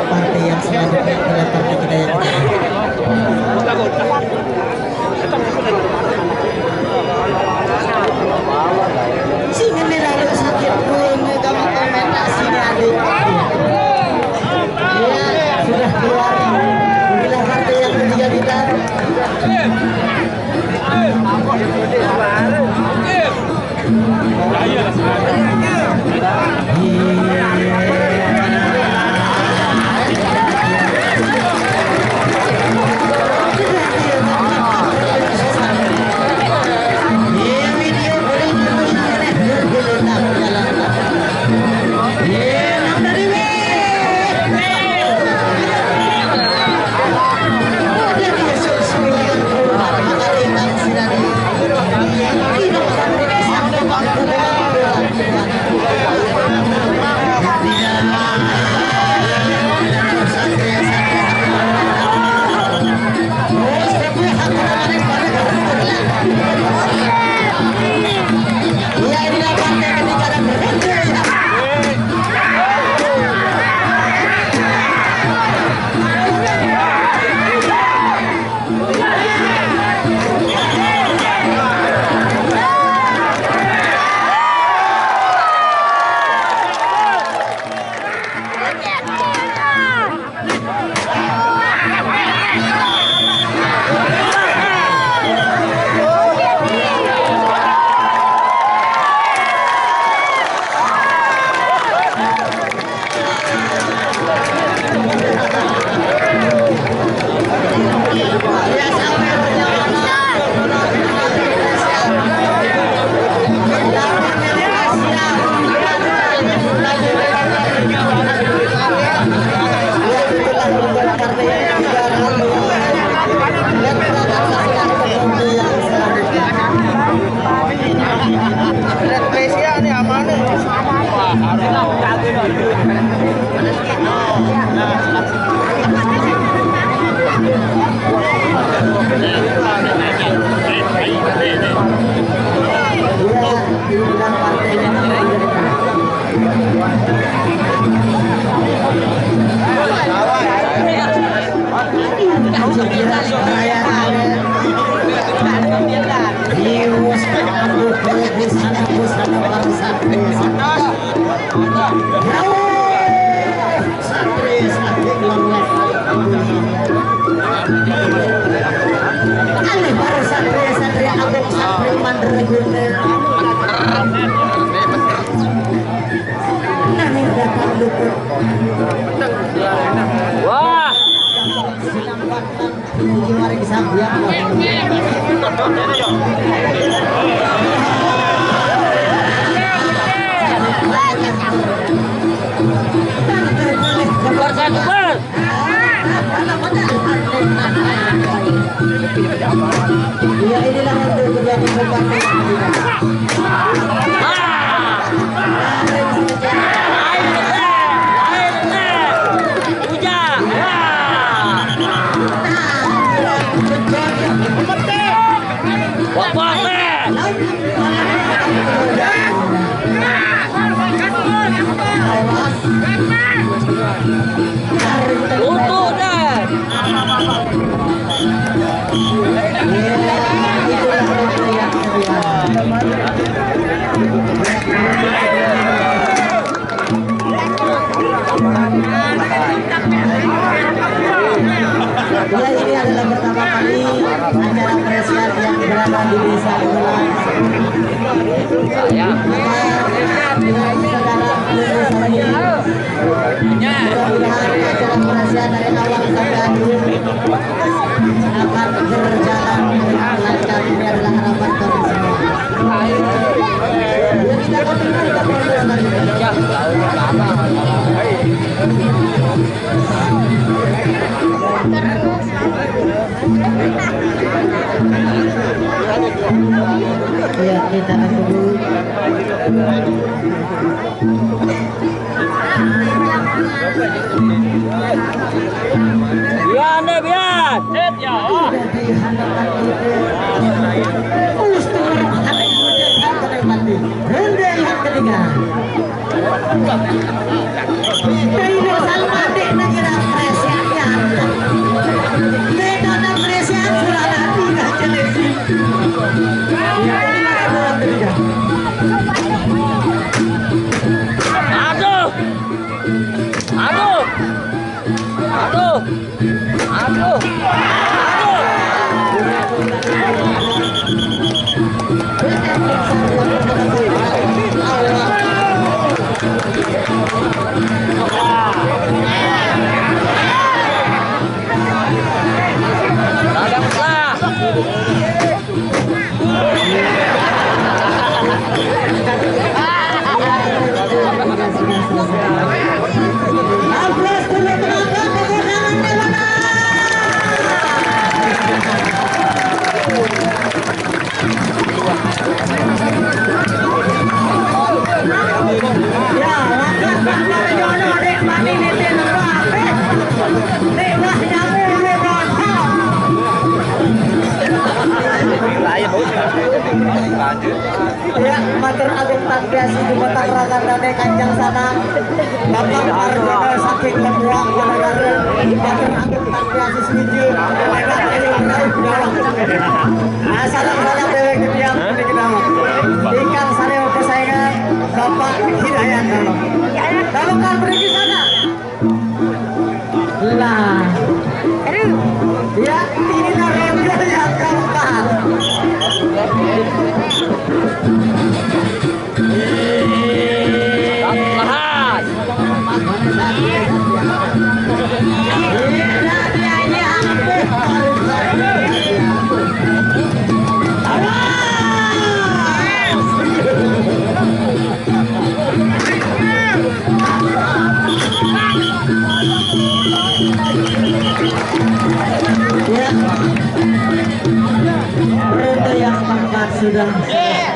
partai yang selanjutnya adalah partai kita yang sakit kamu komentasi adik. Ya sudah keluar. Inilah partai yang ketiga kita. Wah. Ya inilah yang terjadi berbagai Ya ini adalah pertama kali acara presiden yang berada di desa Ulang. Mudah-mudahan acara presiden dari awal sampai akhir akan berjalan dengan lancar. Ini adalah harapan kami semua. Kita akan mendengarkan proses ya, kita akan tunggu. Kaino salmate na kinapresyahan. Dito na presyahan sila natin na Chelsea. Aduh! Aduh! Aduh! Aduh! Ada masalah. Amplas dulu tenaga kemenangan Devana. Ya, wakat bakal jono dek mani nete lembah. Dek wah nyamu lembah. Ya, Matur Agung Tangkiasi di Kota Prakandane Kanjang sana. Bapak Arjono saking Lebuang Negara. Matur Agung Tangkiasi setuju. Lewat eling raih jawab. Nah, salam-salam dewe ketiak niki nama. Ingkang sareng persaingan Bapak Hidayat nama. Kalau kan pergi sana. Lah. Ya, ini ronde yang keempat. Lahat. Ya, ronde yang keempat sudah selesai.